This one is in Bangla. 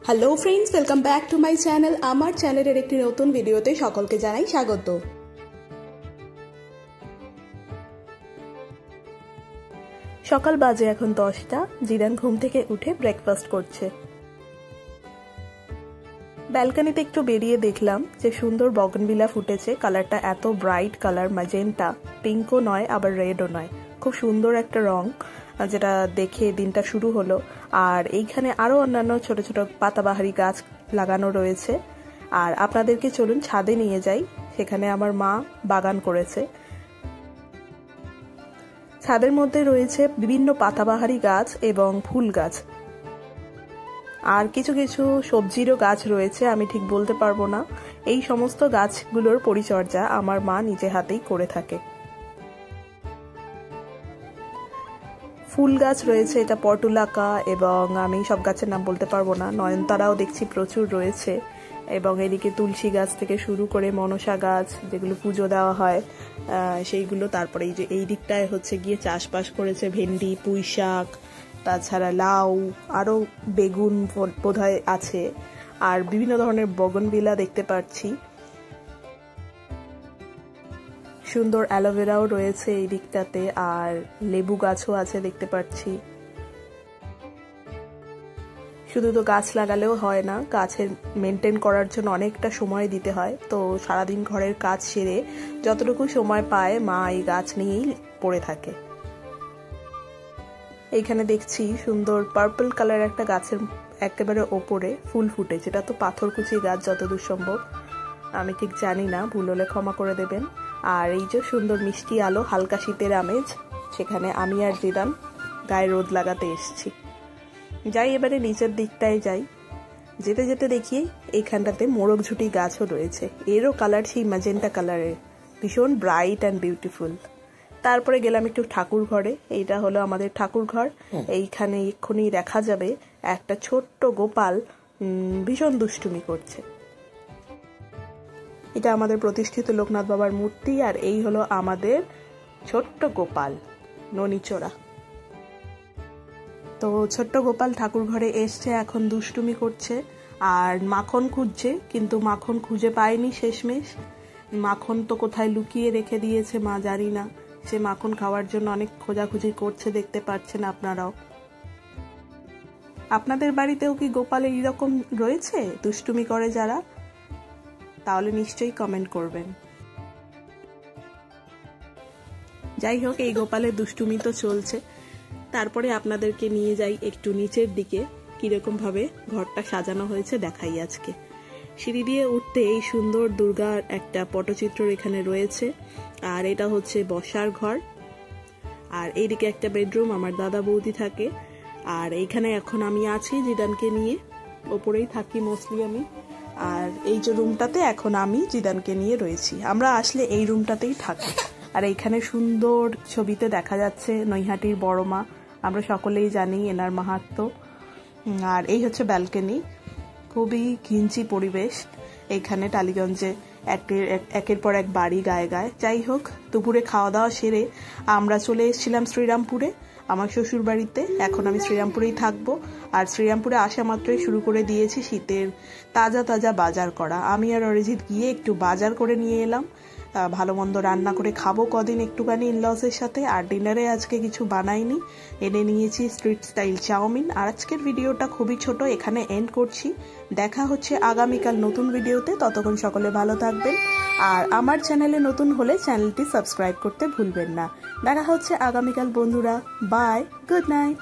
Hello friends, welcome back to my channel. আমার চ্যানেলের একটি নতুন ভিডিওতে সকলকে জানাই স্বাগত। সকাল বাজে এখন 10টা। জিদান ঘুম থেকে উঠে ব্রেকফাস্ট করছে। ব্যালকনিতে একটু বেরিয়ে দেখলাম যে সুন্দর বগনভিলা ফুটেছে। কালারটা এত ব্রাইট কালার, ম্যাজেন্টা, পিঙ্কও নয় আবার রেডও নয়, খুব সুন্দর একটা রং, যেটা দেখে দিনটা শুরু হলো। আর এইখানে আরো অন্যান্য ছোট ছোট পাতাবাহারি গাছ লাগানো রয়েছে। আর আপনাদেরকে চলুন ছাদে নিয়ে যাই, সেখানে আমার মা বাগান করেছে। ছাদের মধ্যে রয়েছে বিভিন্ন পাতাবাহারি গাছ এবং ফুল গাছ, আর কিছু কিছু সবজিরও গাছ রয়েছে, আমি ঠিক বলতে পারবো না। এই সমস্ত গাছগুলোর পরিচর্যা আমার মা নিজে হাতেই করে থাকে। ফুল গাছ রয়েছে, এটা পটুলাকা, এবং আমি সব গাছের নাম বলতে পারবো না। নয়নতারাও দেখছি প্রচুর রয়েছে, এবং এদিকে তুলসী গাছ থেকে শুরু করে মনসা গাছ, যেগুলো পুজো দেওয়া হয় সেইগুলো। তারপরে এই যে এই দিকটায় হচ্ছে গিয়ে চাষবাস করেছে ভেন্ডি, পুঁই শাক, তাছাড়া লাউ, আরো বেগুন বোধহয় আছে, আর বিভিন্ন ধরনের বগনভিলা দেখতে পাচ্ছি। সুন্দর অ্যালোভেরাও রয়েছে এই দিকটাতে, আর লেবু গাছও আছে দেখতে পাচ্ছি। শুধু তো গাছ লাগালেও হয় না, গাছের মেনটেন করার জন্য অনেকটা সময় দিতে হয়। তো সারাদিন ঘরের কাজ সেরে যতটুকু সময় পায় মা এই গাছ নিয়েই পড়ে থাকে। এইখানে দেখছি সুন্দর পার্পল কালার একটা গাছের একেবারে ওপরে ফুল ফুটে, যেটা তো পাথরকুচি গাছ যতদূর সম্ভব, আমি ঠিক জানি না, ভুল হলে ক্ষমা করে দেবেন। আর এই যে সুন্দর মিষ্টি আলো, হালকা শীতের আমেজ, সেখানে আমি আর জিদান গায়ে রোদ লাগাতে এসেছি। যাই এবারে নিচের দিকটায় যাই। যেতে যেতে দেখি এইখানটাতে মোরগ ঝুটি গাছও রয়েছে, এরও কালার সেই ম্যাজেন্টা কালারের, ভীষণ ব্রাইট অ্যান্ড বিউটিফুল। তারপরে গেলাম একটু ঠাকুর ঘরে। এইটা হলো আমাদের ঠাকুর ঘর। এইখানে এক্ষুনি দেখা যাবে একটা ছোট্ট গোপাল ভীষণ দুষ্টুমি করছে। এটা আমাদের প্রতিষ্ঠিত লোকনাথ বাবার মূর্তি, আর এই হলো আমাদের ছোট্ট গোপাল ননিচোরা। তো ছোট্ট গোপাল ঠাকুর ঘরে এসছে, এখন দুষ্টুমি করছে আর মাখন খুঁজছে, কিন্তু মাখন খুঁজে পায়নি শেষমেশ। মাখন তো কোথায় লুকিয়ে রেখে দিয়েছে মা জানি না। সে মাখন খাওয়ার জন্য অনেক খোঁজাখুঁজি করছে, দেখতে পাচ্ছেন আপনারাও। আপনাদের বাড়িতেও কি গোপাল এইরকম রয়েছে, দুষ্টুমি করে যারা? তাহলে নিশ্চয়ই কমেন্ট করবেন। যাই হোক, এই গোপালের দুষ্টুমি তো চলছে। তারপরে আপনাদেরকে নিয়ে যাই একটু নিচের দিকে, কিরকম ভাবে ঘরটা সাজানো হয়েছে দেখাই আজকে। সিঁড়ি দিয়ে উঠতে এই সুন্দর দুর্গার একটা পটচিত্র এখানে রয়েছে, আর এটা হচ্ছে বসার ঘর। আর এইদিকে একটা বেডরুম, আমার দাদা বৌদি থাকে। আর এইখানে এখন আমি আছি জিদানকে নিয়ে, ওপরেই থাকি মোস্টলি আমি। আর এই যে রুমটাতে এখন আমি জিদানকে নিয়ে রয়েছি, আমরা আসলে এই রুমটাতেই থাকি। আর এইখানে সুন্দর ছবিতে দেখা যাচ্ছে নৈহাটির বড় মা, আমরা সকলেই জানি এনার মাহাত্ম্য। আর এই হচ্ছে ব্যালকনি, খুবই ঘিঞ্চি পরিবেশ এইখানে টালিগঞ্জে, একের পর এক বাড়ি গায়ে গায়ে। যাই হোক, দুপুরে খাওয়া দাওয়া সেরে আমরা চলে এসেছিলাম শ্রীরামপুরে, আমার শ্বশুর বাড়িতে। এখন আমি শ্রীরামপুরেই থাকবো। আর শ্রীরামপুরে আসা মাত্রই শুরু করে দিয়েছি শীতের তাজা তাজা বাজার করা। আমি আর অরিজিৎ গিয়ে একটু বাজার করে নিয়ে এলাম, ভালো মন্দ রান্না করে খাবো কদিন একটুখানি ইনলসের সাথে। আর ডিনারে আজকে কিছু বানাইনি, এনে নিয়েছি স্ট্রিট স্টাইল চাউমিন। আর আজকের ভিডিওটা খুবই ছোট, এখানে এন্ড করছি। দেখা হচ্ছে আগামীকাল নতুন ভিডিওতে, ততক্ষণ সকলে ভালো থাকবেন। আর আমার চ্যানেলে নতুন হলে চ্যানেলটি সাবস্ক্রাইব করতে ভুলবেন না। দেখা হচ্ছে আগামীকাল বন্ধুরা, বাই, গুড নাইট।